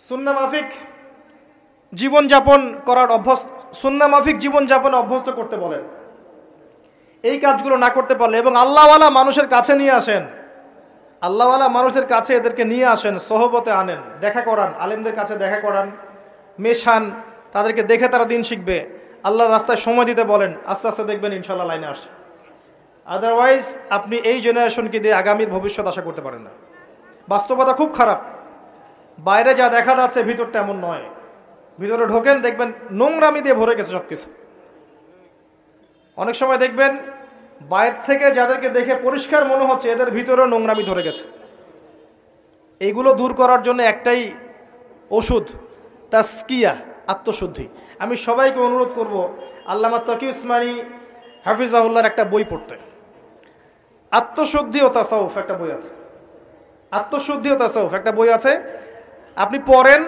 সুন্নাহ মাফিক জীবনযাপন করার সুন্নাহ মাফিক জীবনযাপনে অভ্যস্ত করতে বলেন। এই কাজগুলো না করতে পারলে এবং আল্লাহওয়ালা মানুষের কাছে নিয়ে আসেন, আল্লাহওয়ালা মানুষদের কাছে এদেরকে নিয়ে আসেন, সহবতে আনেন, দেখা করান, আলেমদের কাছে দেখা করান, মেশান, তাদেরকে দেখে তারা দিন শিখবে। আল্লাহর রাস্তায় সময় দিতে বলেন, আস্তে আস্তে দেখবেন ইনশাল্লাহ লাইনে আসছে। আদারওয়াইজ আপনি এই জেনারেশনকে দিয়ে আগামীর ভবিষ্যৎ আশা করতে পারেন না। বাস্তবতা খুব খারাপ, বাইরে যা দেখা যাচ্ছে ভিতরটা এমন নয়। ভিতরে ঢোকেন দেখবেন নোংরামি দিয়ে ভরে গেছে সব কিছু। অনেক সময় দেখবেন বাইরে থেকে যাদেরকে দেখে পরিষ্কার মনে হচ্ছে এদের ভিতরেও নোংরামি ধরে গেছে। এইগুলো দূর করার জন্য একটাই ওষুধ, তাসকিয়া, আত্মশুদ্ধি। আমি সবাইকে অনুরোধ করব আল্লামা তকি উসমানী হাফিজাহুল্লাহর একটা বই পড়তে। আত্মশুদ্ধি ও তাসাউফ একটা বই আছে, আত্মশুদ্ধি ও তাসাউফ একটা বই আছে, আপনি পড়েন।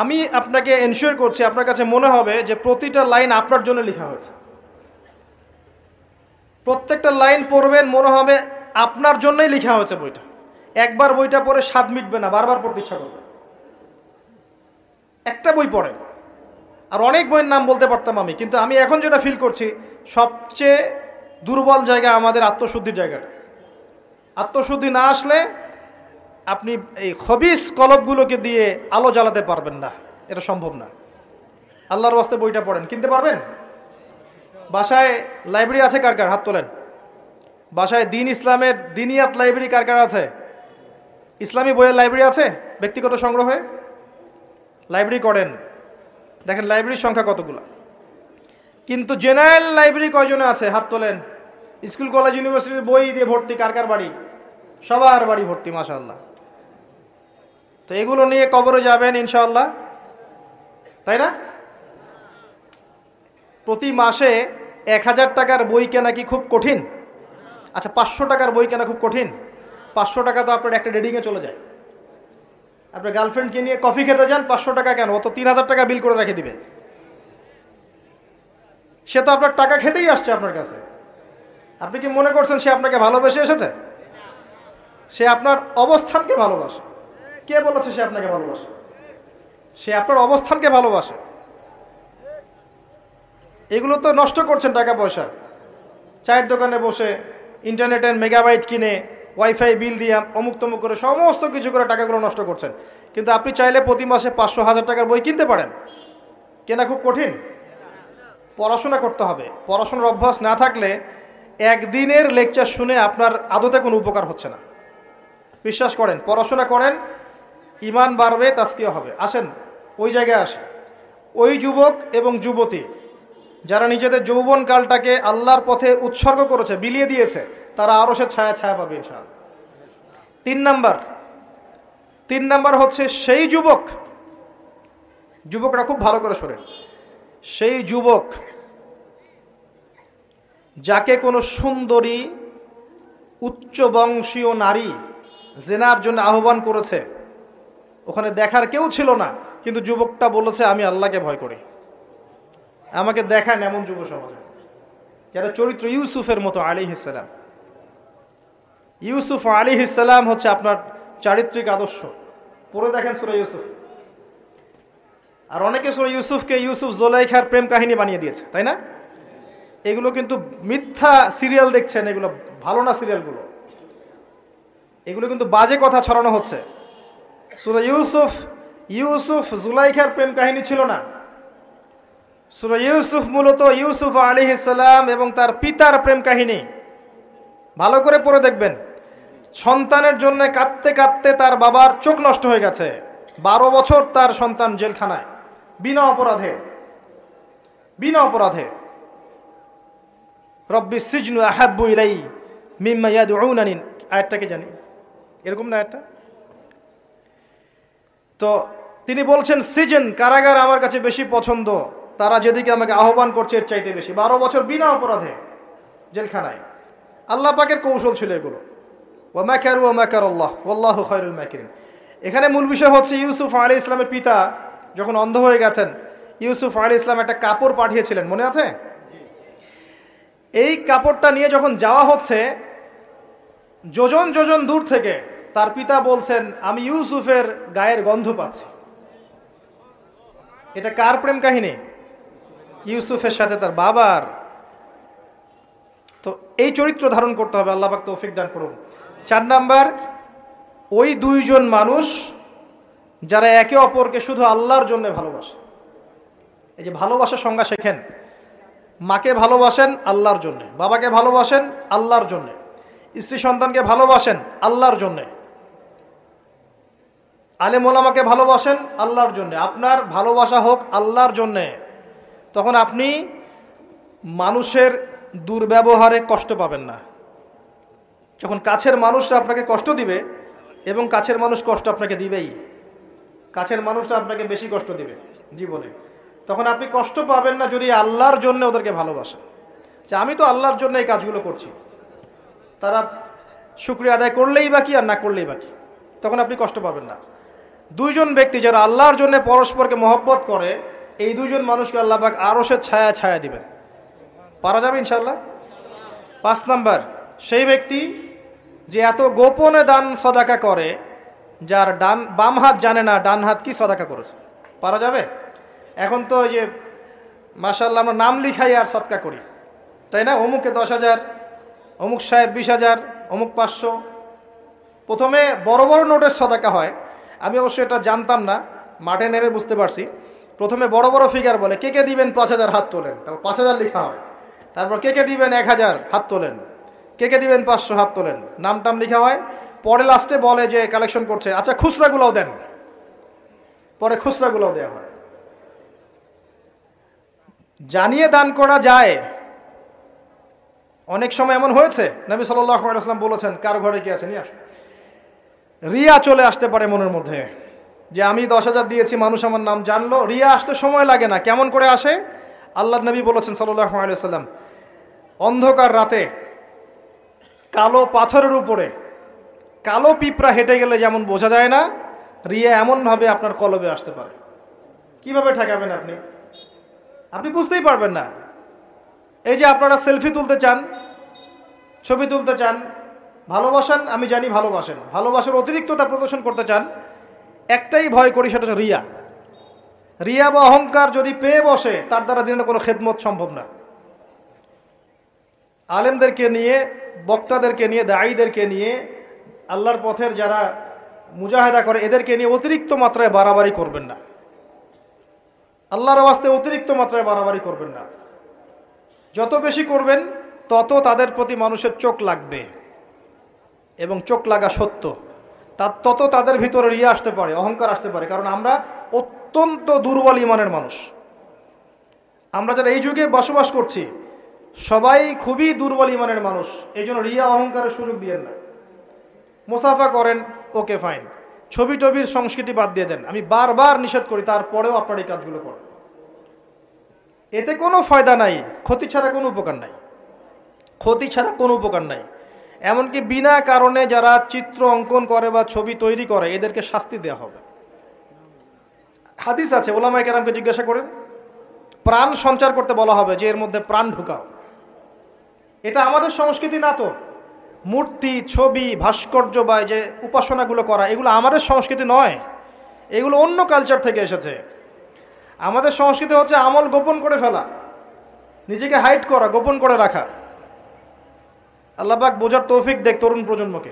আমি আপনাকে এনশিওর করছি আপনার কাছে মনে হবে যে প্রতিটা লাইন আপনার জন্য লেখা হয়েছে। প্রত্যেকটা লাইন পড়বেন মনে হবে আপনার জন্যই লেখা হয়েছে বইটা। একবার বইটা পড়ে স্বাদ মিটবে না, বারবার পড়তে ইচ্ছা করবে। একটা বই পড়েন। আর অনেক বইয়ের নাম বলতে পারতাম আমি, কিন্তু আমি এখন যেটা ফিল করছি সবচেয়ে দুর্বল জায়গা আমাদের আত্মশুদ্ধির জায়গাটা। আত্মশুদ্ধি না আসলে আপনি এই খবিস কলবগুলোকে দিয়ে আলো জ্বালাতে পারবেন না, এটা সম্ভব না। আল্লাহর ওয়াস্তে বইটা পড়েন। কিনতে পারবেন? বাসায় লাইব্রেরি আছে কার কার? হাত তোলেন। বাসায় দিন ইসলামের দিনিয়াত লাইব্রেরি কার কার আছে? ইসলামী বইয়ের লাইব্রেরি আছে ব্যক্তিগত সংগ্রহে? লাইব্রেরি করেন, দেখেন লাইব্রেরির সংখ্যা কতগুলো। কিন্তু জেনারেল লাইব্রেরি কয়জনে আছে? হাত তোলেন। স্কুল কলেজ ইউনিভার্সিটির বই দিয়ে ভর্তি কার কার বাড়ি? সবার বাড়ি ভর্তি, মাশাআল্লাহ। তো এগুলো নিয়ে কবরে যাবেন ইনশাআল্লাহ, তাই না? প্রতি মাসে 1000 টাকার বই কেনা কি খুব কঠিন? আচ্ছা 500 টাকার বই কেনা খুব কঠিন? 500 টাকা তো আপনার একটা রেডিংয়ে চলে যায়। আপনার গার্লফ্রেন্ডকে নিয়ে কফি খেতে যান, 500 টাকা কেন? ও তো 3000 টাকা বিল করে রেখে দিবে। সে তো আপনার টাকা খেতেই আসছে আপনার কাছে। আপনি কি মনে করছেন সে আপনাকে ভালোবেসে এসেছে? সে আপনার অবস্থানকে ভালোবাসে। কে বলেছে সে আপনাকে ভালোবাসে? সে আপনার অবস্থানকে ভালোবাসে। এগুলো তো নষ্ট করছেন টাকা পয়সা। চায়ের দোকানে বসে ইন্টারনেটের মেগাবাইট কিনে ওয়াইফাই বিল দিয়ে অমুক তমুক করে সমস্ত কিছু করে টাকাগুলো নষ্ট করছেন। কিন্তু আপনি চাইলে প্রতি মাসে 500-1000 টাকার বই কিনতে পারেন। কেনা খুব কঠিন? পড়াশোনা করতে হবে। পড়াশোনার অভ্যাস না থাকলে একদিনের লেকচার শুনে আপনার আদতে কোনো উপকার হচ্ছে না। বিশ্বাস করেন, পড়াশোনা করেন, ইমান বাড়বে, তাসকিয়া হবে। আসেন ওই জায়গায় আসে। ওই যুবক এবং যুবতী যারা নিজেদের যৌবনকালটাকে আল্লাহর পথে উৎসর্গ করেছে, বিলিয়ে দিয়েছে, তারা আরো সে ছায়া ছায়া পাবে ইনশাআল্লাহ। 3 নাম্বার হচ্ছে সেই যুবকরা খুব ভালো করে শোনেন, সেই যুবক যাকে কোনো সুন্দরী উচ্চ বংশীয় নারী জেনার জন্য আহ্বান করেছে, ওখানে দেখার কেউ ছিল না, কিন্তু যুবকটা বলেছে আমি আল্লাহকে ভয় করি, আমাকে দেখান। এমন যুব সমাজে যারা চরিত্র ইউসুফের মতো আলাইহিস সালাম। ইউসুফ আলাইহিস সালাম হচ্ছে আপনার চারিত্রিক আদর্শ। পড়ে দেখেন সূরা ইউসুফ। আর অনেকে সূরা ইউসুফকে ইউসুফ জুলাইখার প্রেম কাহিনী বানিয়ে দিয়েছে, তাই না? এগুলো কিন্তু মিথ্যা সিরিয়াল দেখছেন, এগুলো ভালো না সিরিয়ালগুলো। এগুলো কিন্তু বাজে কথা ছড়ানো হচ্ছে। সূরা ইউসুফ জুলাইখার প্রেম কাহিনী ছিল না। সূরা ইউসুফ মূলত ইউসুফ আলাইহিস সালাম এবং তার পিতার প্রেম কাহিনী। ভালো করে পড়ে দেখবেন। সন্তানের জন্য কাঁদতে কাঁদতে তার বাবার চোখ নষ্ট হয়ে গেছে। 12 বছর তার সন্তান জেলখানায় বিনা অপরাধে। রব্বি সিজনু আহাব্বু ইলাই মিম্মা ইয়াদউনানি, আয়াতটাকে জানি, এরকম না আয়াতটা? তো তিনি বলছেন সিজন, কারাগার আমার কাছে বেশি পছন্দ, তারা যেদিকে আমাকে আহ্বান করছে এর চাইতে বেশি। 12 বছর বিনা অপরাধে জেলখানায়। আল্লাহ পাকের কৌশল ছিল এগুলো। ওয়া মাকারু ওয়া মাকারাল্লাহ ওয়াল্লাহু খায়রুল মাকিরিন। এখানে মূল বিষয় হচ্ছে ইউসুফ আলাইহিস সালামের পিতা যখন অন্ধ হয়ে গেছেন, ইউসুফ আলাইহিস সালাম একটা কাপড় পাঠিয়েছিলেন, মনে আছে? এই কাপড়টা নিয়ে যখন যাওয়া হচ্ছে, যোজন দূর থেকে তার পিতা বলছেন আমি ইউসুফের গায়ের গন্ধ পাচ্ছি। এটা কার প্রেম কাহিনী? ইউসুফের সাথে তার বাবার। তো এই চরিত্র ধারণ করতে হবে, আল্লাহ পাক তৌফিক দান করুন। 4 নাম্বার, ওই দুইজন মানুষ যারা একে অপরকে শুধু আল্লাহর জন্য ভালোবাসে। এই যে ভালোবাসার সংজ্ঞা শেখেন। মাকে ভালোবাসেন আল্লাহর জন্যে, বাবাকে ভালোবাসেন আল্লাহর জন্যে, স্ত্রী সন্তানকে ভালোবাসেন আল্লাহর জন্যে, আলেম ওলামাকে ভালোবাসেন আল্লাহর জন্যে। আপনার ভালোবাসা হোক আল্লাহর জন্যে, তখন আপনি মানুষের দুর্ব্যবহারে কষ্ট পাবেন না। যখন কাছের মানুষরা আপনাকে কষ্ট দিবে, এবং কাছের মানুষ কষ্ট আপনাকে দিবেই, কাছের মানুষটা আপনাকে বেশি কষ্ট দিবে জীবনে, তখন আপনি কষ্ট পাবেন না যদি আল্লাহর জন্য ওদেরকে ভালোবাসেন, যে আমি তো আল্লাহর জন্য এই কাজগুলো করছি, তারা শুকরিয়া আদায় করলেই বাকি আর না করলেই বাকি, তখন আপনি কষ্ট পাবেন না। দুইজন ব্যক্তি যারা আল্লাহর জন্য পরস্পরকে মহব্বত করে, এই দুইজন মানুষকে আল্লাহ পাক আরশের ছায়া ছায়া দিবেন। পারা যাবে ইনশাআল্লাহ। 5 নাম্বার, সেই ব্যক্তি যে এত গোপনে দান সদাকা করে, যার বাম হাত জানে না ডান হাত কি সদাকা করেছে। পারা যাবে? এখন তো ওই যে মাশাআল্লাহ আমরা নাম লিখাই আর সদকা করি, তাই না? অমুকে 10,000, অমুক সাহেব 20,000, অমুক 500। প্রথমে বড় বড় নোটের সদাকা হয়, আমি অবশ্য এটা জানতাম না, মাঠে নেমে বুঝতে পারছি। প্রথমে বড় বড় ফিগার বলে, কে কে দিবেন 5,000 হাত তোলেন, তারপর 5,000 লেখা হয়, তারপর কে কে দিবেন 1,000 হাত তোলেন, কে কে দিবেন 500 হাত তোলেন, নাম টাম লেখা হয়। পরে লাস্টে বলে যে কালেকশন করছে, আচ্ছা খুচরাগুলোও দেন, পরে খুচরাগুলোও দেওয়া হয়। জানিয়ে দান করা যায়। অনেক সময় এমন হয়েছে, নবী সাল্লাল্লাহু আলাইহি ওয়াসাল্লাম বলেছেন, কার ঘরে কি আছে নিয়ে আস। রিয়া চলে আসতে পারে মনের মধ্যে, যে আমি 10,000 দিয়েছি, মানুষ আমার নাম জানলো। রিয়া আসতে সময় লাগে না। কেমন করে আসে? আল্লাহর নবী বলেছেন সাল্লাল্লাহু আলাইহি ওয়াসাল্লাম, অন্ধকার রাতে কালো পাথরের উপরে কালো পিঁপড়া হেঁটে গেলে যেমন বোঝা যায় না, রিয়া এমনভাবে আপনার কলবে আসতে পারে। কিভাবে ঠেকাবেন আপনি? আপনি বুঝতেই পারবেন না। এই যে আপনারা সেলফি তুলতে চান, ছবি তুলতে চান, ভালোবাসেন, আমি জানি ভালোবাসেন, ভালোবাসার অতিরিক্ততা প্রদর্শন করতে চান, একটাই ভয় করি, সেটা হচ্ছে রিয়া। রিয়া বা অহংকার যদি পেয়ে বসে, তার দ্বারা দিনের কোনো খেদমত সম্ভব না। আলেমদেরকে নিয়ে, বক্তাদেরকে নিয়ে, দায়ীদেরকে নিয়ে, আল্লাহর পথের যারা মুজাহিদা করে, এদেরকে নিয়ে অতিরিক্ত মাত্রায় বাড়াবাড়ি করবেন না। আল্লাহর ওয়াস্তে অতিরিক্ত মাত্রায় বাড়াবাড়ি করবেন না। যত বেশি করবেন তত তাদের প্রতি মানুষের চোখ লাগবে, এবং চোখ লাগা সত্য, তত তাদের ভিতরে রিয়া আসতে পারে, অহংকার আসতে পারে। কারণ আমরা অত্যন্ত দুর্বল ইমানের মানুষ। আমরা যারা এই যুগে বসবাস করছি, সবাই খুবই দুর্বল ইমানের মানুষ। এই জন্য রিয়া অহংকারের সুযোগ দিয়েন না। মুসাফা করেন, ওকে ফাইন, ছবি টবির সংস্কৃতি বাদ দিয়ে দেন, আমি বারবার নিষেধ করি, তারপরেও আপনার এই কাজগুলো করেন। এতে কোনো ফায়দা নাই, ক্ষতি ছাড়া কোনো উপকার নাই, ক্ষতি ছাড়া কোনো উপকার নাই। এমনকি বিনা কারণে যারা চিত্র অঙ্কন করে বা ছবি তৈরি করে, এদেরকে শাস্তি দেওয়া হবে। হাদিস আছে, ওলামায়ে কেরামকে জিজ্ঞাসা করেন, প্রাণ সঞ্চার করতে বলা হবে, যে এর মধ্যে প্রাণ ঢুকাও। এটা আমাদের সংস্কৃতি না তো। মূর্তি, ছবি, ভাস্কর্য বা যে উপাসনাগুলো করা, এগুলো আমাদের সংস্কৃতি নয়, এগুলো অন্য কালচার থেকে এসেছে। আমাদের সংস্কৃতি হচ্ছে আমল গোপন করে ফেলা, নিজেকে হাইড করা, গোপন করে রাখা। আল্লাহ পাক বোঝার তৌফিক দেখ তরুণ প্রজন্মকে।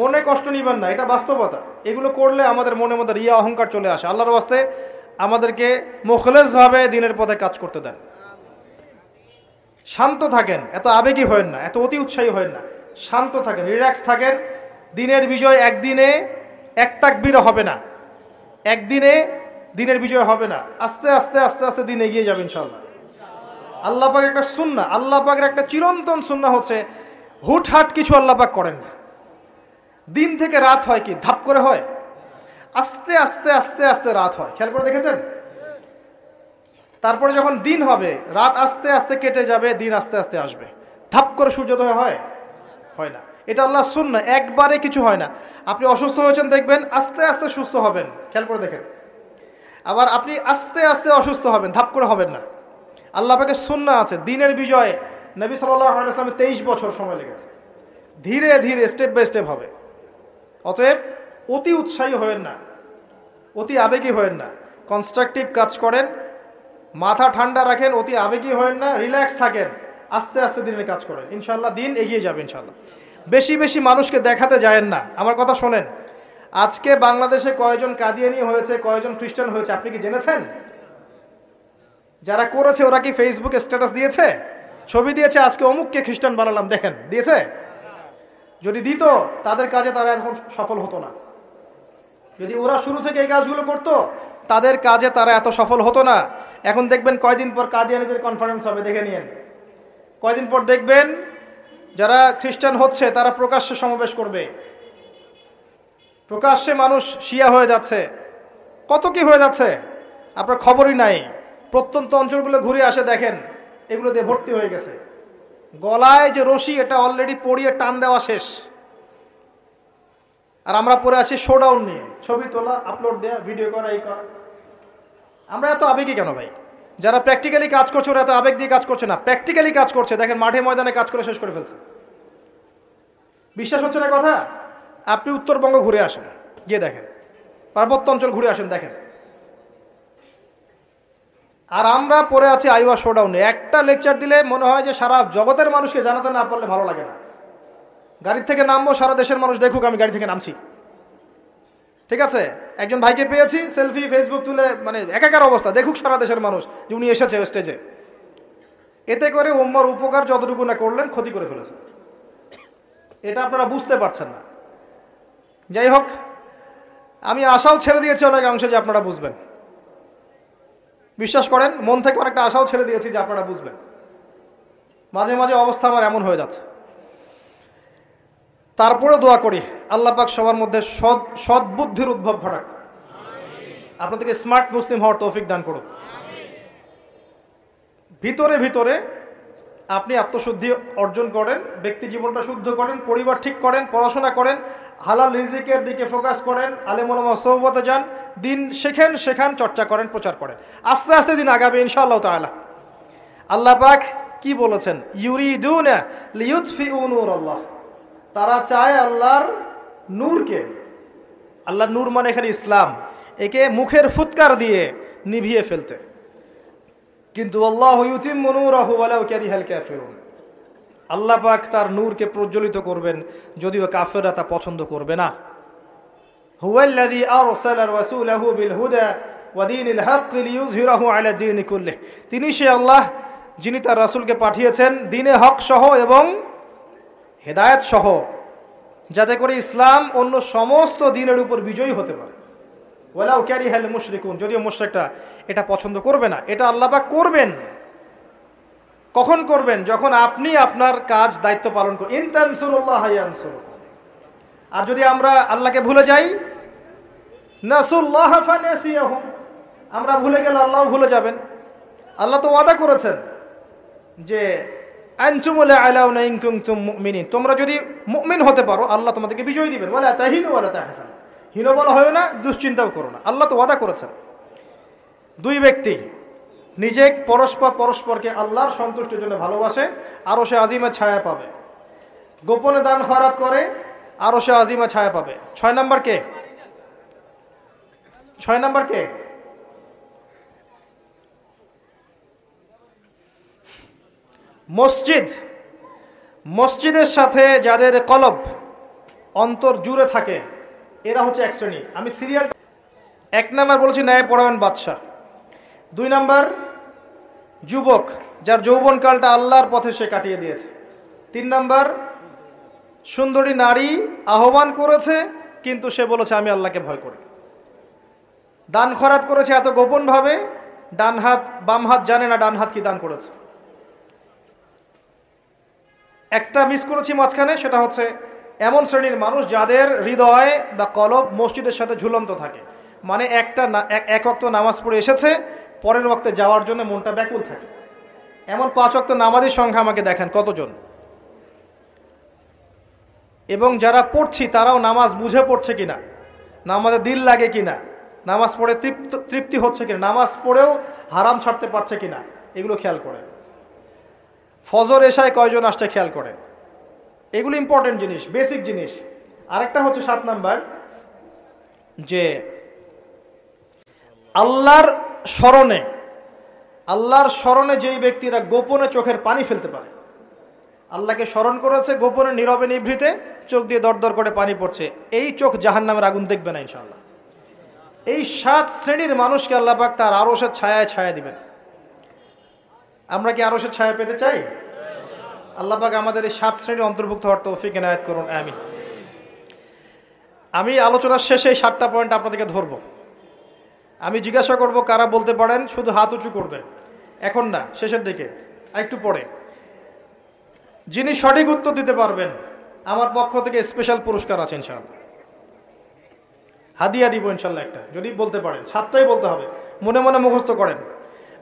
মনে কষ্ট নিবেন না, এটা বাস্তবতা। এগুলো করলে আমাদের মনের মধ্যে রিয়া অহংকার চলে আসে। আল্লাহর ওয়াস্তে আমাদেরকে মুখলেসভাবে দিনের পথে কাজ করতে দেন। শান্ত থাকেন, এত আবেগী হয়েন না, এত অতি উৎসাহী হয়েন না, শান্ত থাকেন, রিল্যাক্স থাকেন। দিনের বিজয় একদিনে এক তাকবীরে হবে না, একদিনে দিনের বিজয় হবে না। আস্তে আস্তে আস্তে আস্তে দিন এগিয়ে যাবে ইনশাআল্লাহ। আল্লাহ পাকের একটা সুন্নাহ, আল্লাহ পাকের একটা চিরন্তন সুন্নাহ হচ্ছে, হুটহাট কিছু আল্লাহ পাক করেন না। দিন থেকে রাত হয় কি ধাপ করে হয়? আস্তে আস্তে আস্তে আস্তে রাত হয়। খেয়াল করে দেখেছেন? তারপরে যখন দিন হবে, রাত আস্তে আস্তে কেটে যাবে, দিন আস্তে আস্তে আসবে। ধাপ করে সূর্যোদয় হয়? হয় না। এটা আল্লাহ সুন্নাহ, একবারে কিছু হয় না। আপনি অসুস্থ হয়েছেন, দেখবেন আস্তে আস্তে সুস্থ হবেন। খেয়াল করে দেখেন। আবার আপনি আস্তে আস্তে অসুস্থ হবেন, ধাপ করে হবেন না। আল্লাহ পাকের সুন্নাহ আছে। দিনের বিজয় নবী সাল্লাল্লাহু আলাইহি ওয়াসাল্লামের 23 বছর সময় লেগেছে। ধীরে ধীরে স্টেপ বাই স্টেপ হবে। অতএব অতি উৎসাহী হয়েন না, অতি আবেগী হয়েন না। কনস্ট্রাকটিভ কাজ করেন, মাথা ঠান্ডা রাখেন, অতি আবেগী হবেন না, রিল্যাক্স থাকেন, আস্তে আস্তে দিনের কাজ করেন, ইনশাআল্লাহ দিন এগিয়ে যাবে ইনশাআল্লাহ। বেশি বেশি মানুষকে দেখাতে যায়েন না। আমার কথা শোনেন, আজকে বাংলাদেশে কয়জন কাদিয়ানি হয়েছে, কয়জন খ্রিস্টান হয়েছে আপনি কি জেনেছেন? যারা করেছে ওরা কি ফেসবুকে স্ট্যাটাস দিয়েছে, ছবি দিয়েছে, আজকে অমুককে খ্রিস্টান বানালাম দেখেন, দিয়েছে? যদি দিত তাদের কাজে তারা এখন সফল হতো না। যদি ওরা শুরু থেকে এই কাজগুলো করতো তাদের কাজে তারা এত সফল হতো না। এখন দেখবেন কয়দিন পর কাদিয়ানীদের কনফারেন্স হবে, দেখে নিয়েন। কয়দিন পর দেখবেন যারা খ্রিস্টান হচ্ছে তারা প্রকাশ্যে সমাবেশ করবে, প্রকাশ্যে মানুষ শিয়া হয়ে যাচ্ছে, কত কি হয়ে যাচ্ছে আপনার খবরই নাই। প্রত্যন্ত অঞ্চলগুলো ঘুরে আসে দেখেন, এগুলো দিয়ে ভর্তি হয়ে গেছে। গলায় যে রশি এটা অলরেডি পরিয়ে টান দেওয়া শেষ, আর আমরা পরে আছি শোডাউন নিয়ে, ছবি তোলা, আপলোড দেওয়া, ভিডিও করা, এই করা। আমরা এত আবেগী কেন ভাই? যারা প্র্যাকটিক্যালি কাজ করছে ওরা এত আবেগ দিয়ে কাজ করছে না, প্র্যাকটিক্যালি কাজ করছে। দেখেন মাঠে ময়দানে কাজ করে শেষ করে ফেলছে। বিশ্বাস হচ্ছে না কথা? আপনি উত্তরবঙ্গ ঘুরে আসেন, গিয়ে দেখেন, পার্বত্য অঞ্চল ঘুরে আসেন, দেখেন। আর আমরা পড়ে আছি আইওয়া শোডাউনে। একটা লেকচার দিলে মনে হয় যে সারা জগতের মানুষকে জানাতে না পারলে ভালো লাগে না। গাড়ি থেকে নামবো, সারা দেশের মানুষ দেখুক আমি গাড়ি থেকে নামছি, ঠিক আছে? একজন ভাইকে পেয়েছি, সেলফি ফেসবুক তুলে, মানে একাকার অবস্থা, দেখুক সারা দেশের মানুষ যে উনি এসেছে স্টেজে। এতে করে উম্মার উপকার যতটুকু না করলেন, ক্ষতি করে ফেলেছে। এটা আপনারা বুঝতে পারছেন না। যাই হোক, আমি আশাও ছেড়ে দিয়েছি অনেক অংশে যে আপনারা বুঝবেন। বিশ্বাস করেন, মন থেকে অনেকটা আশাও ছেড়ে দিয়েছি যে আপনারা বুঝবেন। মাঝে মাঝে অবস্থা আমার এমন হয়ে যাচ্ছে। তারপরে দোয়া করি আল্লাহ পাক সবার মধ্যে সদ্বুদ্ধির উদ্ভব ঘটাক, আপনাদেরকে স্মার্ট মুসলিম হওয়ার তৌফিক দান করুন। ভিতরে ভিতরে আপনি আত্মশুদ্ধি অর্জন করেন, ব্যক্তি জীবনটা শুদ্ধ করেন, পরিবার ঠিক করেন, পড়াশোনা করেন, হালাল রিজিকের দিকে ফোকাস করেন, আলেম ওলামা সোহবতে যান, দিন শেখান, চর্চা করেন, প্রচার করেন। আস্তে আস্তে দিন আগাবে ইনশাআল্লাহ তাআলা। আল্লাহ পাক কি বলেছেন? ইউরিদুনা লিইউতফিউ নূরাল্লাহ, তারা চায় আল্লাহর নূরকে। আল্লাহর নূর মানে এখানে ইসলাম, একে মুখের ফুৎকার দিয়ে নিভিয়ে ফেলতে। কিন্তু আল্লাহু ইউতিম্মু নূরাহু ওয়ালাউ কারিহাল কাফিরুন, আল্লাহ পাক তার নূরকে প্রজ্বলিত করবেন যদিও কাফেররা তা পছন্দ করবে না। হুয়াল্লাযী আরসালা রাসূলাহু বিল হুদা ওয়া দীনিল হক লিইয়ুযহিরাহু আলা দীনি কুল্লিহি, তিনি সে আল্লাহ যিনি তার রাসূলকে পাঠিয়েছেন দ্বীনে হক সহ এবং হেদায়েত সহ, যাতে করে ইসলাম অন্য সমস্ত দ্বীনের উপর বিজয়ী হতে পারে। ওয়ালাউ কারিহাল মুশরিকুন, যদিও মুশরিকরা এটা পছন্দ করবে না। এটা আল্লাহ পাক করবেন। কখন করবেন? যখন আপনি আপনার কাজ দায়িত্ব পালন করুন। ইন তানসুরুল্লাহ ইয়ানসুরকুম, আর যদি আমরা আল্লাহকে ভুলে যাই, নাসুল্লাহ ফানাসিয়াহুম, আমরা ভুলে গেলে আল্লাহও ভুলে যাবেন। আল্লাহ তো ওয়াদা করেছেন যে আনতুমুল আলাউনা ইন কুনতুম মুমিনিন, তোমরা যদি মুমিন হতে পারো আল্লাহ তোমাদেরকে বিজয় দিবেন। ওয়ালা তাহিনু ওয়ালা তাহজানু, হীনবল হয় না, দুশ্চিন্তাও করো না। আল্লাহ তো ওয়াদা করেছেন। দুই ব্যক্তি নিজে পরস্পরকে আল্লাহর সন্তুষ্টির জন্য ভালোবাসে, আরো সে আজিমা ছায়া পাবে। গোপনে দান খয়রাত করে, আরো সে আজিমা ছায়া পাবে। 6 নাম্বার কে? 6 নাম্বার কে? মসজিদের সাথে যাদের কলব, অন্তর জুড়ে থাকে, এরা হচ্ছে এক শ্রেণী। আমি সিরিয়াল 1 নাম্বার বলেছি ন্যায় পরায়ণ বাদশা। 2 নাম্বার যুবক, যার যৌবনকালটা আল্লাহর পথে সে কাটিয়ে দিয়েছে। 3 নাম্বার সুন্দরী নারী, আহ্বান করেছে কিন্তু সে বলেছে আমি আল্লাহকে ভয় করি। দান খয়রাত করেছে এত গোপনভাবে, ডান হাত বাম হাত জানে না ডান হাত কি দান করেছে। একটা মিস করেছি মাঝখানে, সেটা হচ্ছে এমন শ্রেণীর মানুষ যাদের হৃদয় বা কলব মসজিদের সাথে ঝুলন্ত থাকে। মানে এক ওয়াক্ত নামাজ পড়ে এসেছে, পরের ওয়াক্তে যাওয়ার জন্য মনটা ব্যাকুল থাকে। এমন 5 ওয়াক্ত নামাজের সংখ্যা আমাকে দেখান কতজন। এবং যারা পড়ছি তারাও নামাজ বুঝে পড়ছে কিনা, নামাজে দিল লাগে কিনা, নামাজ পড়ে তৃপ্তি হচ্ছে কিনা, নামাজ পড়েও হারাম ছাড়তে পারছে কিনা, এগুলো খেয়াল করেন। ফজর এশায় কয়জন আসছে খেয়াল করেন। এগুলো ইম্পর্টেন্ট জিনিস, বেসিক জিনিস। আরেকটা হচ্ছে 7 নাম্বার, যে আল্লাহর স্মরণে, আল্লাহর স্মরণে যেই ব্যক্তিরা গোপনে চোখের পানি ফেলতে পারে, আল্লাহকে স্মরণ করেছে, গোপনে নীরবে নিভৃতে চোখ দিয়ে দরদর করে পানি পড়ছে, এই চোখ জাহান্নামের আগুন দেখবে না ইনশাআল্লাহ। এই 7 শ্রেণীর মানুষকে আল্লাহ পাক তার আরশের ছায়ায় ছায়া দিবেন। আমরা কি আরশের ছায়া পেতে চাই? আল্লাহ পাক আমাদের এই 7 শ্রেণীর অন্তর্ভুক্ত হওয়ার তৌফিক এনায়েত করুন, আমিন। আমি আলোচনার শেষে এই 7টা পয়েন্ট আপনাদেরকে ধরবো। আমি জিজ্ঞাসা করব কারা বলতে পারেন, শুধু হাত উঁচু করবেন, এখন না, শেষের দিকে, একটু পরে। যিনি সঠিক উত্তর দিতে পারবেন আমার পক্ষ থেকে স্পেশাল পুরস্কার আছে ইনশাআল্লাহ, হাদিয়া দিব ইনশাআল্লাহ একটা, যদি বলতে পারেন। 7টাই বলতে হবে, মনে মনে মুখস্থ করেন।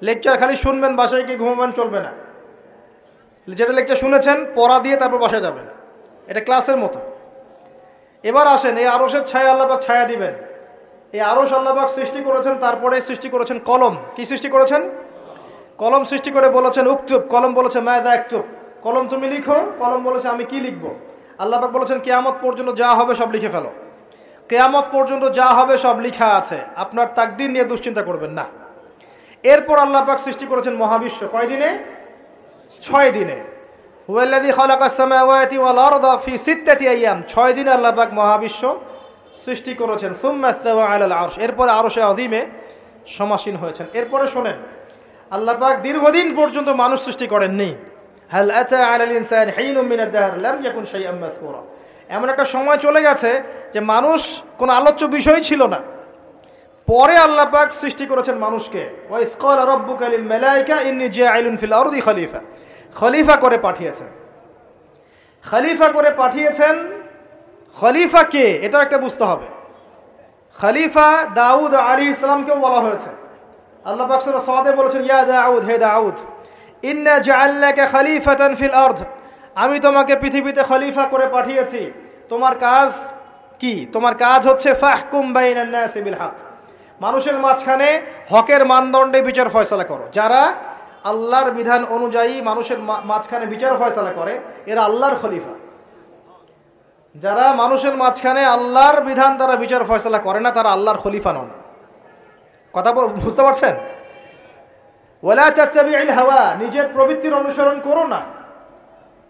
লেকচার খালি শুনবেন, বাসায় গিয়ে ঘুমাবেন চলবে না। যেটা লেকচার শুনেছেন পড়া দিয়ে তারপর বাসায় যাবেন, এটা ক্লাসের মতো। এবার আসেন, এই আরশের ছায়া আল্লাহ পাক ছায়া দিবেন। এই আরশ আল্লাহ পাক সৃষ্টি করেছেন, তারপরে সৃষ্টি করেছেন কলম। কি সৃষ্টি করেছেন? কলম সৃষ্টি করে বলেছেন উকতুব, কলম বলেছে মাযা আকতুব, কলম তুমি লিখো। কলম বলেছে আমি কি লিখবো? আল্লাহ পাক বলেছেন কিয়ামত পর্যন্ত যা হবে সব লিখে ফেলো। কিয়ামত পর্যন্ত যা হবে সব লিখা আছে, আপনার তাকদীর নিয়ে দুশ্চিন্তা করবেন না। এরপর আল্লাহ পাক সৃষ্টি করেছেন মহাবিশ্ব। কয় দিনে? 6 দিনে। হুয়াল্লাযী খালাকাস সামাওয়াতি ওয়াল আরদা ফি 6 আইয়াম, 6 দিনে আল্লাহ পাক মহাবিশ্ব সৃষ্টি করেছেন। সুম্মা ইসতাওয়া আলাল আরশ, এরপরে আরশে আযীমে সমাসীন হয়েছেন। এরপরে শোনেন, আল্লাহ পাক দীর্ঘদিন পর্যন্ত মানুষ সৃষ্টি করেননি। হাল আতা আলাল ইনসানি হিনুম মিনাদ দাহর লাম ইয়াকুন শাইআম মাযকুরা, এমন একটা সময় চলে গেছে যে মানুষ কোনো আলোচ্য বিষয় ছিল না। পরে আল্লাহ পাক সৃষ্টি করেছেন মানুষকে। ওয়া ইয ক্বালা রাব্বুকা লিল মালায়েকা ইন্নী জাইলুন ফিল আরদি খলিফা, খলিফা করে পাঠিয়েছেন। খলিফা করে পাঠিয়েছেন। খলিফা কে এটা একটা বুঝতে হবে। খলিফা দাউদ আলাইহিস সালামকেও বলা হয়েছে। আল্লাহ পাক সূরা সাদে বলেছেন ইয়া দাউদ, হে দাউদ, ইন্না জাআলনাকা খলিফাতান ফিল আরদ, আমি তোমাকে পৃথিবীতে খলিফা করে পাঠিয়েছি। তোমার কাজ কি? তোমার কাজ হচ্ছে ফাহকুম বাইনান নাসি বিল হক, মানুষের মাঝখানে হকের মানদণ্ডে বিচার ফয়সালা করো। যারা আল্লাহর বিধান অনুযায়ী মানুষের মাঝখানে বিচার ফয়সালা করে এরা আল্লাহর খলিফা। যারা মানুষের মাঝখানে আল্লাহর বিধান দ্বারা বিচার ফয়সালা করে না তারা আল্লাহর খলিফা নন। কথা বুঝতে পারছেন? ওয়ালা তাত্তাবিউল হাওয়া, নিজের প্রবৃত্তির অনুসরণ করো না,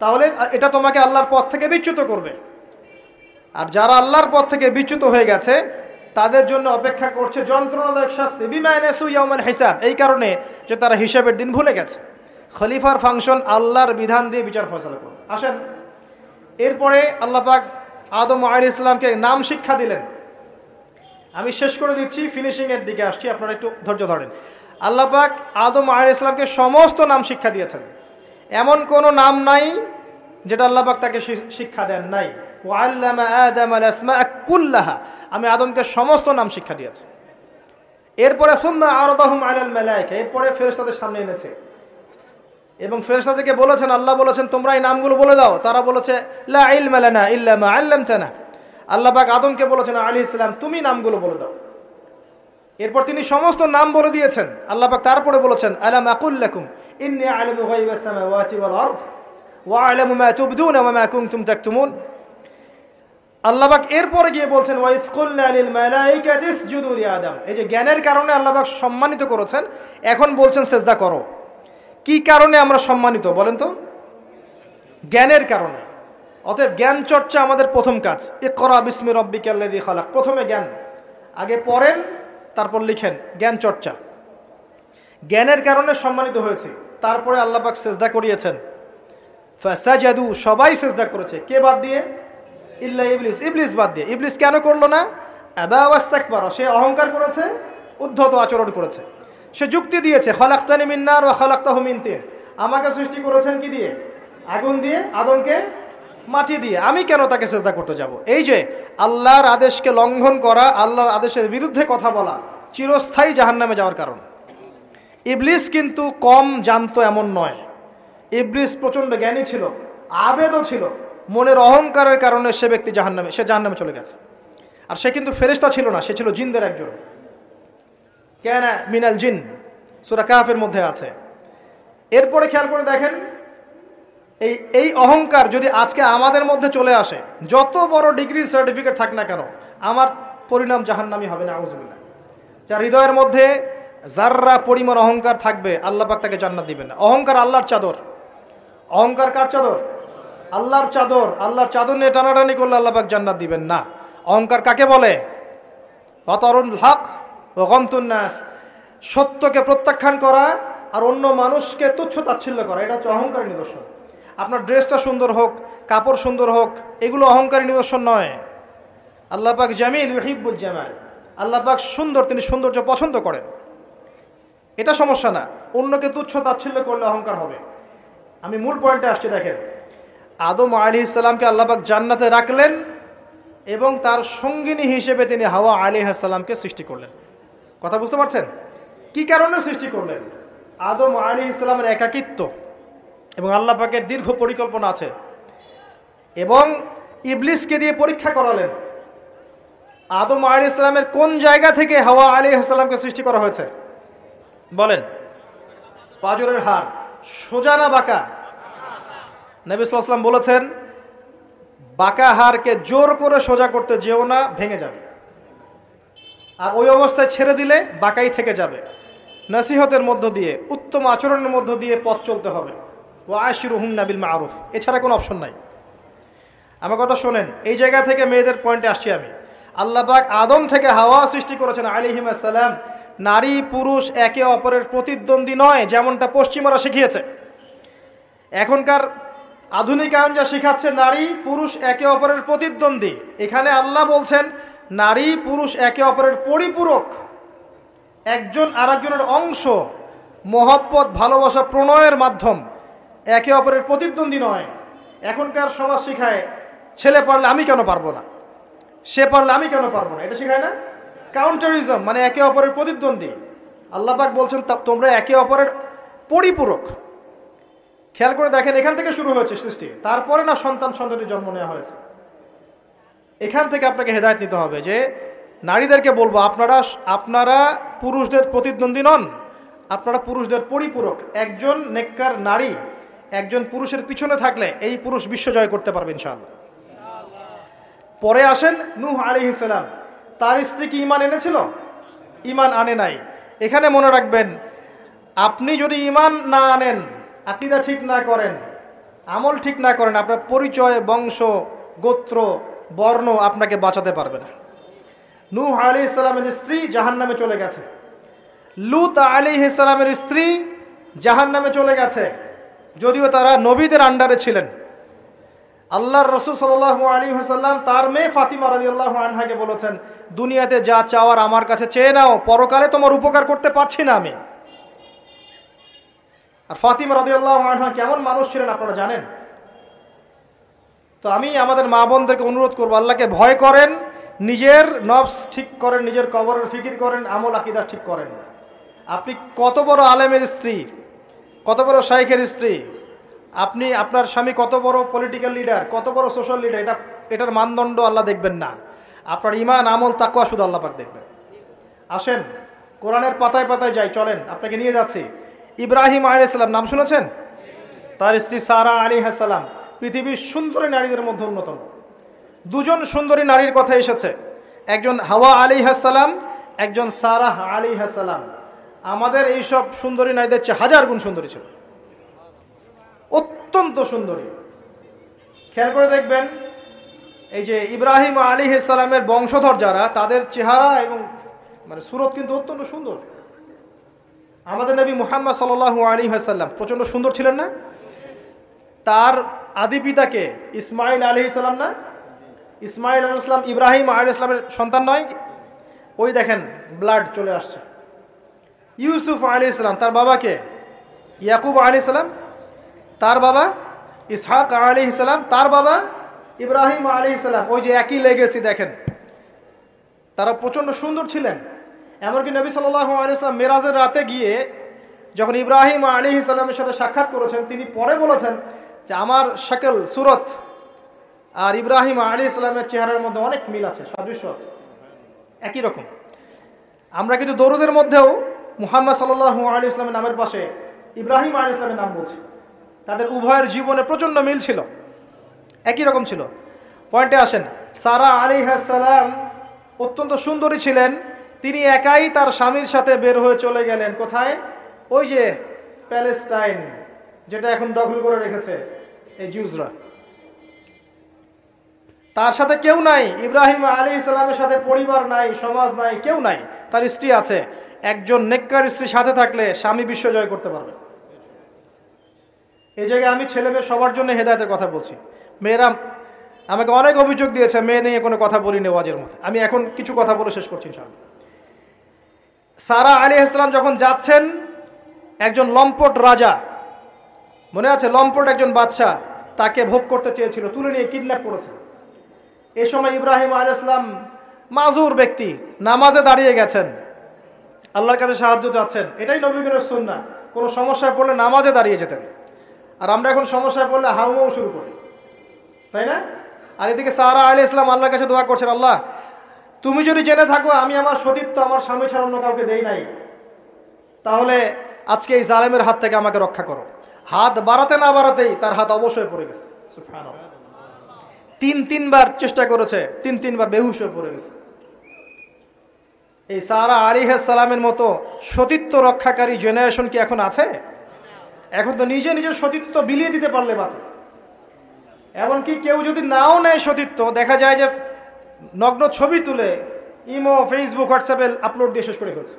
তাহলে এটা তোমাকে আল্লাহর পথ থেকে বিচ্যুত করবে। আর যারা আল্লাহর পথ থেকে বিচ্যুত হয়ে গেছে তাদের জন্য অপেক্ষা করছে যন্ত্রণাদায়ক শাস্তি। বিমা নাসু ইয়াউমাল হিসাব, এই কারণে যে তারা হিসাবের দিন ভুলে গেছে। খলিফার ফাংশন আল্লাহর বিধান দিয়ে বিচার ফয়সালা করবে। আসেন, এরপরে আল্লাহ পাক আদম আলাইহিস সালামকে নাম শিক্ষা দিলেন। আমি শেষ করে দিচ্ছি, ফিনিশিং এর দিকে আসছি, আপনারা একটু ধৈর্য ধরেন। আল্লাহ পাক আদম আলাইহিস সালামকে সমস্ত নাম শিক্ষা দিয়েছেন, এমন কোনো নাম নাই যেটা আল্লাহ পাক তাকে শিক্ষা দেন নাই। ওয়াল্লামা আদামাল আসমাআ কুল্লাহা, আমি আদমকে সমস্ত নাম শিক্ষা দিয়েছি। এরপরে সুম্মা আরদাহুম আলাল মালায়েকা, এরপরে ফেরেশতাদের সামনে এনেছে এবং ফেরেশতাদেরকে বলেছেন, আল্লাহ বলেছেন তোমরা এই নামগুলো বলে দাও। তারা বলেছে লা ইলমা লানা ইল্লা মা আল্লামতানা। আল্লাহ পাক আদমকে বলেছেন আলাইহিস সালাম তুমি নামগুলো বলে দাও। এরপর তিনি সমস্ত নাম বলে দিয়েছেন। আল্লাহ পাক তারপরে বলেছেন আলাম আকুল লাকুম ইন্নী আ'লামু গায়বাস সামাওয়াতি ওয়াল আরদ ওয়া আ'লামু মা তুবদুনা ওয়া মা কুনতুম তাকতুমুন। আল্লাহ পাক এরপরে গিয়ে বলছেন ওয়া ইয কুলনা লিল মালাইকাতি ইসজুদু লি আদম। এই যে জ্ঞানের কারণে আল্লাহ পাক সম্মানিত করেছেন, এখন বলছেন সেজদা করো। কি কারণে আমরা সম্মানিত বলেন তো? জ্ঞানের কারণে। অতএব জ্ঞান চর্চা আমাদের প্রথম কাজ। ইকরা বিসমি রাব্বিকাল্লাযী খালাক, প্রথমে জ্ঞান, আগে পড়েন তারপর লিখেন, জ্ঞান চর্চা। জ্ঞানের কারণে সম্মানিত হয়েছে। তারপরে আল্লাহ পাক সেজদা করিয়েছেন। ফাসাজাদু, সবাই সেজদা করেছে, কে বাদ দিয়ে? ইল্লা ইবলিস, ইবলিস বাদ দিয়ে। ইবলিস কেন করলো না? আবা ওয়াস্তাকবারা, সে অহংকার করেছে, উদ্ধত আচরণ করেছে। সে যুক্তি দিয়েছে খালাকতানি মিন নার ওয়া খালাকতাহু মিন তিন, আমাকে সৃষ্টি করেছেন কি দিয়ে? আগুন দিয়ে, আদমকে মাটি দিয়ে, আমি কেন তাকে সেজদা করতে যাব? এই যে আল্লাহর আদেশকে লঙ্ঘন করা, আল্লাহর আদেশের বিরুদ্ধে কথা বলা চিরস্থায়ী জাহান্নামে যাওয়ার কারণ। ইবলিস কিন্তু কম জানতো এমন নয়। ইবলিস প্রচণ্ড জ্ঞানী ছিল, আবেদও ছিল। মনের অহংকারের কারণে সে ব্যক্তি জাহান্নামে চলে গেছে। আর সে কিন্তু ফেরেশতা ছিল না, সে ছিল জিনদের একজন। কানা মিনাল জিন, সূরা কাহফের মধ্যে আছে। এরপরে খেয়াল করে দেখেন, এই অহংকার যদি আজকে আমাদের মধ্যে চলে আসে, যত বড় ডিগ্রি সার্টিফিকেট থাক না কেন, আমার পরিণাম জাহান্নামী হবে না, আউযুবিল্লাহ। যার হৃদয়ের মধ্যে যাররা পরিমাণ অহংকার থাকবে আল্লাহ পাক তাকে জান্নাত দিবেন না। অহংকার আল্লাহর চাদর। অহংকার কার চাদর? আল্লাহর চাদর। আল্লাহর চাদর নিয়ে টানাটানি করলে আল্লাহ পাক জান্নাত দিবেন না। অহংকার কাকে বলে? বাতারুল হক ওয়া গমতুন নাস, সত্যকে প্রত্যাখ্যান করা আর অন্য মানুষকে তুচ্ছ তাচ্ছিল্য করা, এটা হচ্ছে অহংকারের নিদর্শন। আপনার ড্রেসটা সুন্দর হোক, কাপড় সুন্দর হোক, এগুলো অহংকারের নিদর্শন নয়। আল্লাহ পাক জামিল ইউহিব্বুল জামাল, আল্লাহ পাক সুন্দর, তিনি সৌন্দর্য পছন্দ করেন, এটা সমস্যা না। অন্যকে তুচ্ছ তাচ্ছিল্য করলে অহংকার হবে। আমি মূল পয়েন্টে আসছি। দেখেন, আদম আলাইহিস সালামকে আল্লাহ পাক জান্নাতে রাখলেন এবং তার সঙ্গিনী হিসেবে তিনি হাওয়া আলাইহিস সালামকে সৃষ্টি করলেন। কথা বুঝতে পারছেন? কি কারণে সৃষ্টি করলেন? আদম আলাইহিস সালামের একাকিত্ব এবং আল্লাহ পাকের দীর্ঘ পরিকল্পনা আছে, এবং ইবলিসকে দিয়ে পরীক্ষা করালেন আদম আলাইহিস সালামের কোন জায়গা থেকে হাওয়া আলাইহিস সালামকে সৃষ্টি করা হয়েছে বলেন? পাঁজরের হাড়, সোজা না বাঁকা? নবী সাল্লাল্লাহু আলাইহি ওয়াসাল্লাম বলেছেন, বাঁকা হাড়কে জোর করে সোজা করতে যেও না, ভেঙে যাবে, আর ওই অবস্থায় ছেড়ে দিলে বাঁকাই থেকে যাবে। নসিহতের মধ্য দিয়ে, উত্তম আচরণের মধ্য দিয়ে পথ চলতে হবে। ওয়া আশিরুহুন্না বিল মারুফ, এছাড়া কোনো অপশন নাই। আমার কথা শোনেন, এই জায়গা থেকে মেয়েদের পয়েন্টে আসছি আমি। আল্লাহ পাক আদম থেকে হাওয়া সৃষ্টি করেছেন আলাইহিস সালাম। নারী পুরুষ একে অপরের প্রতিদ্বন্দ্বী নয়, যেমনটা পশ্চিমারা শিখিয়েছে। এখনকার আধুনিকায়ন যা শিখাচ্ছে নারী পুরুষ একে অপরের প্রতিদ্বন্দ্বী, এখানে আল্লাহ বলছেন নারী পুরুষ একে অপরের পরিপূরক, একজন আরেকজনের অংশ, মহব্বত, ভালোবাসা, প্রণয়ের মাধ্যম, একে অপরের প্রতিদ্বন্দ্বী নয়। এখনকার সমাজ শিখায় ছেলে পারলে আমি কেন পারবো না, সে পারলে আমি কেন পারবো না, এটা শিখায় না? কাউন্টারিজম, মানে একে অপরের প্রতিদ্বন্দ্বী। আল্লাহ পাক বলছেন তোমরা একে অপরের পরিপূরক। খেয়াল করে দেখেন, এখান থেকে শুরু হয়েছে সৃষ্টি, তারপরে না সন্তান-সন্ততি জন্ম নেওয়া হয়েছে। এখান থেকে আপনাকে হেদায়েত নিতে হবে যে নারীদেরকে বলবো, আপনারা পুরুষদের প্রতিদ্বন্দ্বী নন, আপনারা পুরুষদের পরিপূরক। একজন নেককার নারী একজন পুরুষের পিছনে থাকলে এই পুরুষ বিশ্ব জয় করতে পারবে ইনশাআল্লাহ। পরে আসেন নূহ আলাইহিস সালাম, তার স্ত্রী কি ঈমান এনেছিল? ঈমান আনে নাই। এখানে মনে রাখবেন, আপনি যদি ঈমান না আনেন, আকীদা ঠিক না করেন, আমল ঠিক না করেন, আপনার পরিচয়, বংশ, গোত্র, বর্ণ আপনাকে বাঁচাতে পারবে না। নূহ আলাইহিস সালামের স্ত্রী জাহান্নামে চলে গেছে, লূত আলাইহিস সালামের স্ত্রী জাহান্নামে চলে গেছে, যদিও তারা নবীদের আন্ডারে ছিলেন। আল্লাহর রাসূল সাল্লাল্লাহু আলাইহি ওয়াসাল্লাম তার মেয়ে ফাতিমা রাদিয়াল্লাহু আনহাকে বলেছেন, দুনিয়াতে যা চাওয়ার আমার কাছে চেয়ে নাও, পরকালে তোমার উপকার করতে পারছি না আমি। আর ফাতিমা রাদিয়াল্লাহু আনহা কেমন মানুষ ছিলেন আপনারা জানেন। তো আমি আমাদের মা বোনদেরকে অনুরোধ করবো, আল্লাহকে ভয় করেন, নিজের নফস ঠিক করেন, নিজের কবরের ফিকির করেন, আমল আকীদা ঠিক করেন। আপনি কত বড় আলেমের স্ত্রী, কত বড় শাইখের স্ত্রী, আপনি আপনার স্বামী কত বড় পলিটিক্যাল লিডার, কত বড় সোশ্যাল লিডার, এটার মানদণ্ড আল্লাহ দেখবেন না। আপনার ঈমান, আমল, তাকওয়া শুধু আল্লাহ পাক দেখবেন। আসেন কোরআনের পাতায় পাতায় যাই, চলেন আপনাকে নিয়ে যাচ্ছি। ইব্রাহিম আলাইহিস সালাম নাম শুনেছেন? তার স্ত্রী সারা আলাইহিস সালাম পৃথিবীর সুন্দরী নারীদের মধ্যে অন্যতম। দুজন সুন্দরী নারীর কথা এসেছে, একজন হাওয়া আলাইহিস সালাম, একজন সারা আলাইহিস সালাম। আমাদের এইসব সুন্দরী নারীদের চেয়ে হাজার গুণ সুন্দরী ছিল, অত্যন্ত সুন্দরী। খেয়াল করে দেখবেন, এই যে ইব্রাহিম আলাইহিস সালামের বংশধর যারা, তাদের চেহারা এবং মানে সুরত কিন্তু অত্যন্ত সুন্দর। আমাদের নবী মুহাম্মদ সাল্লাল্লাহু আলাইহি ওয়াসাল্লাম প্রচন্ড সুন্দর ছিলেন না? তার আদি পিতাকে ইসমাইল আলাইহিস সালাম না? ইসমাইল আলাইহিস সালাম ইব্রাহিম আলাইহিস সালামের সন্তান নয়? ওই দেখেন ব্লাড চলে আসছে। ইউসুফ আলাইহিস সালাম, তার বাবাকে ইয়াকুব আলাইহিস সালাম, তার বাবা ইসহাক আলাইহিস সালাম, তার বাবা ইব্রাহিম আলাইহিস সালাম। ওই যে একই লেগেসি দেখেন, তারা প্রচন্ড সুন্দর ছিলেন। এমনকি নবী সাল্লাল্লাহু আলাইহি সাল্লাম মেরাজের রাতে গিয়ে যখন ইব্রাহিম আলাইহিস সালামের সাথে সাক্ষাৎ করেছেন, তিনি পরে বলেছেন যে আমার শাকল, সুরত আর ইব্রাহিম আলাইহিস সালামের চেহারার মধ্যে অনেক মিল আছে, সাদৃশ্য আছে, একই রকম। আমরা কিন্তু দরুদের মধ্যেও মুহাম্মদ সাল্লাল্লাহু আলাইহি সাল্লামের নামের পাশে ইব্রাহিম আলাইহিস সালামের নাম বলছি। তাদের উভয়ের জীবনে প্রচন্ড মিল ছিল, একই রকম ছিল। পয়েন্টে আসেন, সারা আলাইহিস সালাম অত্যন্ত সুন্দরী ছিলেন, তিনি একাই তার স্বামীর সাথে বের হয়ে চলে গেলেন কোথায়? ওই যে প্যালেস্টাইন, যেটা এখন দখল করে রেখেছে এই জিউসরা। তার সাথে কেউ নাই, ইব্রাহিম আলাইহিস সালামের সাথে পরিবার নাই, সমাজ নাই, কেউ নাই, তার স্ত্রী আছে। একজন নেককার স্ত্রী সাথে থাকলে স্বামী বিশ্ব জয় করতে পারবে। এই জায়গায় আমি ছেলে মেয়ে সবার জন্য হেদায়েতের কথা বলছি। মেয়েরা আমাকে অনেক অভিযোগ দিয়েছে, মেয়ে নিয়ে কোনো কথা বলিনি ওয়াজের মধ্যে। আমি এখন কিছু কথা বলে শেষ করছি ইনশাআল্লাহ। সারা আলাইহিস সালাম যখন যাচ্ছেন, একজন লম্পট রাজা, মনে আছে, লম্পট একজন বাদশা তাকে ভোগ করতে চেয়েছিল, তুলে নিয়ে কিডন্যাপ করেছে। এ সময় ইব্রাহিম আলাইহিস সালাম মাজুর ব্যক্তি, নামাজে দাঁড়িয়ে গেছেন, আল্লাহর কাছে সাহায্য চাচ্ছেন। এটাই নবীগণের সুন্নাহ, কোনো সমস্যায় পড়লে নামাজে দাঁড়িয়ে যেতেন। আর আমরা এখন সমস্যায় পড়লে হাউমাউ শুরু করি, তাই না? আর এদিকে সারা আলাইহিস সালাম আল্লাহর কাছে দোয়া করছেন, আল্লাহ তুমি যদি জেনে থাকো আমি আমার সতীত্ব আমার স্বামী ছাড়া অন্য কাউকে দেই নাই, তাহলে আজকে এই জালেমের হাত থেকে আমাকে রক্ষা করো। হাত বাড়াতে না বাড়াতেই তার হাত অবশ্যই পড়ে গেছে। সুবহানাল্লাহ। তিনবার চেষ্টা করেছে, তিনবার বেহুশ হয়ে পড়ে গেছে। এই সারা আলাইহিস সালামের মতো সতীত্ব রক্ষাকারী জেনারেশন কি এখন আছে? এখন তো নিজে নিজের সতীত্ব বিলিয়ে দিতে পারলে বাঁচে। এমনকি কেউ যদি নাও নেয় সতীত্ব, দেখা যায় যে নগ্ন ছবি তুলে ইমো, ফেসবুক, হোয়াটসঅ্যাপে আপলোড দিয়ে শেষ করে ফেলছে,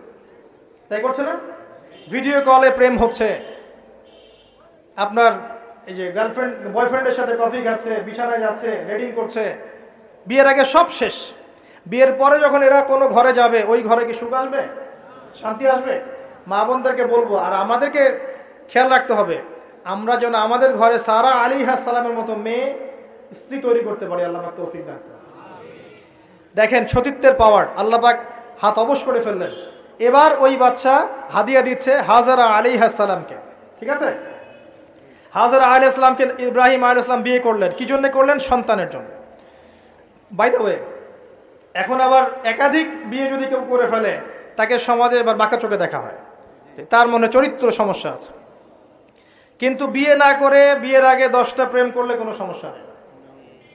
তাই করছে না? ভিডিও কলে প্রেম হচ্ছে, আপনার এই যে গার্লফ্রেন্ড বয়ফ্রেন্ডের সাথে কফি খাচ্ছে, বিছানায় যাচ্ছে, রেডিং করছে, বিয়ের আগে সব শেষ। বিয়ের পরে যখন এরা কোনো ঘরে যাবে, ওই ঘরে কি সুখ আসবে, শান্তি আসবে? মা বোনদেরকে বলবো, আর আমাদেরকে খেয়াল রাখতে হবে, আমরা যেন আমাদের ঘরে সারা আলাইহিস সালামের মতো মেয়ে স্ত্রী তৈরি করতে পারি। আল্লাহ পাক তৌফিক দান করুন। দেখেন সতীত্বের পাওয়ার, আল্লাহ পাক হাত অবশ করে ফেললেন। এবার ওই বাচ্চা হাদিয়া দিচ্ছে হাজারা আলাইহিস সালামকে, ঠিক আছে? হাজারা আলাইহিস সালামকে ইব্রাহিম আলাইহিস সালাম বিয়ে করলেন, কি জন্য করলেন? সন্তানের জন্য। বাই দ্য ওয়ে, এখন আবার একাধিক বিয়ে যদি কেউ করে ফেলে, তাকে সমাজে এবার বাঁকা চোখে দেখা হয়, তার মনে চরিত্র সমস্যা আছে। কিন্তু বিয়ে না করে বিয়ের আগে 10টা প্রেম করলে কোনো সমস্যা নেই,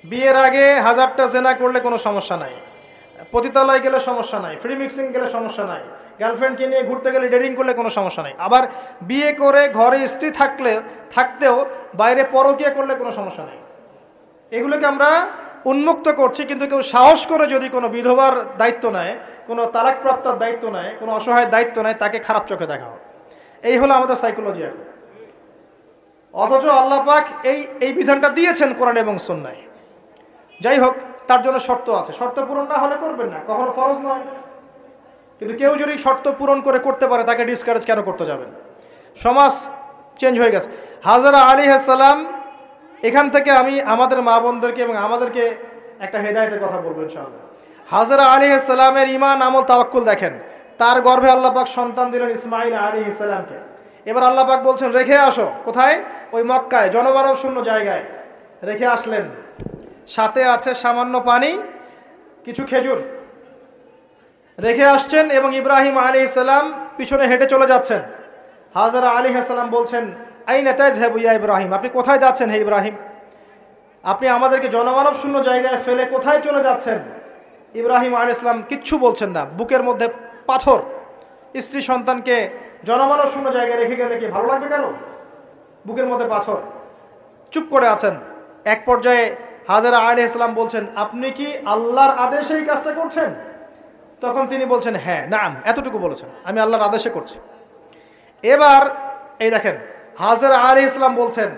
বিয়ের আগে 1000টা জেনা করলে কোনো সমস্যা নাই, পতিতালয় গেলে সমস্যা নাই, ফ্রি মিক্সিং গেলে সমস্যা নাই, গার্লফ্রেন্ডকে নিয়ে ঘুরতে গেলে ডেটিং করলে কোনো সমস্যা নাই। আবার বিয়ে করে ঘরে স্ত্রী থাকতেও বাইরে পরকীয়া করলে কোনো সমস্যা নেই। এগুলোকে আমরা উন্মুক্ত করছি, কিন্তু কেউ সাহস করে যদি কোনো বিধবার দায়িত্ব নেয়, কোনো তালাকপ্রাপ্তার দায়িত্ব নেয়, কোনো অসহায়ের দায়িত্ব নেয়, তাকে খারাপ চোখে দেখা হয়। এই হলো আমাদের সাইকোলজি এখন। অথচ আল্লাহ পাক এই বিধানটা দিয়েছেন কোরআন এবং সুন্নাহয়। যাই হোক, তার জন্য শর্ত আছে, শর্ত পূরণ না হলে করবেন না, কখনো ফরজ নয়। কিন্তু কেউ যদি শর্ত পূরণ করে করতে পারে, তাকে ডিসকারেজ কেন করতে যাবেন? সমাজ চেঞ্জ হয়ে গেছে। হাজারা আলাইহিস সালাম, এখান থেকে আমি আমাদের মা বোনদেরকে এবং আমাদেরকে একটা হেদায়েতের কথা বলবো ইনশাআল্লাহ। হাজারা আলাইহিস সালামের ঈমান, আমল, তাওয়াক্কুল দেখেন। তার গর্ভে আল্লাহ পাক সন্তান দিলেন ইসমাঈল আলাইহিস সালামকে। এবার আল্লাহ পাক বলছেন রেখে আসো, কোথায়? ওই মক্কায়, জনমানব শূন্য জায়গায় রেখে আসলেন। সাথে আছে সামান্য পানি, কিছু খেজুর, রেখে আসছেন। এবং ইব্রাহিম আলাইহিস সালাম পিছনে হেঁটে চলে যাচ্ছেন। হাজারা আলাইহিস সালাম বলছেন, আইনা তাযহাবু ইয়া ইব্রাহিম, আপনি কোথায় যাচ্ছেন হে ইব্রাহিম? আপনি আমাদেরকে জনমানব শূন্য জায়গায় ফেলে কোথায় চলে যাচ্ছেন? ইব্রাহিম আলাইহিস সালাম কিচ্ছু বলছেন না, বুকের মধ্যে পাথর। স্ত্রী সন্তানকে জনমানব শূন্য জায়গায় রেখে গেলে কি ভালো লাগবে কেন? বুকের মধ্যে পাথর, চুপ করে আছেন। এক পর্যায়ে হাজারা আলাইহিস সালাম বলছেন, আপনি কি আল্লাহর আদেশে এই কাজটা করছেন? তখন তিনি বলছেন, হ্যাঁ, নাম, এতটুকু বলেছেন, আমি আল্লাহর আদেশে করছি। এবার এই দেখেন, হাজারা আলাইহিস সালাম বলছেন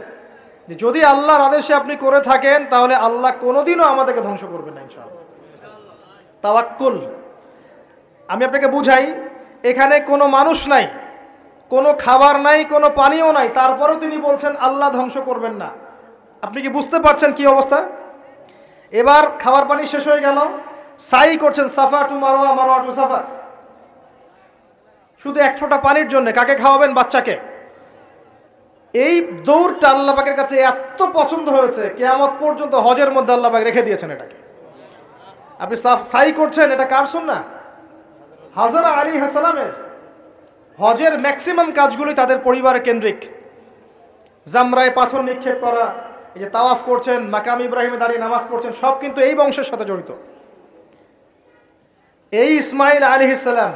যে যদি আল্লাহর আদেশে আপনি করে থাকেন, তাহলে আল্লাহ কোনোদিনও আমাদেরকে ধ্বংস করবেন না ইনশাআল্লাহ। তাওয়াক্কুল। আমি আপনাকে বুঝাই, এখানে কোনো মানুষ নাই, কোনো খাবার নাই, কোনো পানিও নাই, তারপরেও তিনি বলছেন আল্লাহ ধ্বংস করবেন না। আপনি কি বুঝতে পারছেন কি অবস্থা? এবার খাবার পানি শেষ হয়ে গেল, সাই করছেন সাফা টু মারওয়া, মারওয়া টু সাফা, শুধু এক ফোঁটা পানির জন্য। কাকে খাওয়াবেন? বাচ্চাকে। এই দৌড়টা আল্লাহ পাকের কাছে এত পছন্দ হয়েছে, কিয়ামত পর্যন্ত হজের মধ্যে আল্লাহ পাক রেখে দিয়েছেন এটাকে। আপনি সাই করছেন, এটা কার সুন্নাহ? হাজারা আলাইহিস সালামের। হজের ম্যাক্সিমাম কাজগুলোই তাদের পরিবার কেন্দ্রিক। জামরায় পাথর নিক্ষেপ করা, এই যে তাওয়াফ করছেন, মাকাম ইব্রাহিমে দাঁড়িয়ে নামাজ পড়ছেন, সব কিন্তু এই বংশের সাথে জড়িত। এই ইসমাইল আলাইহিস সালাম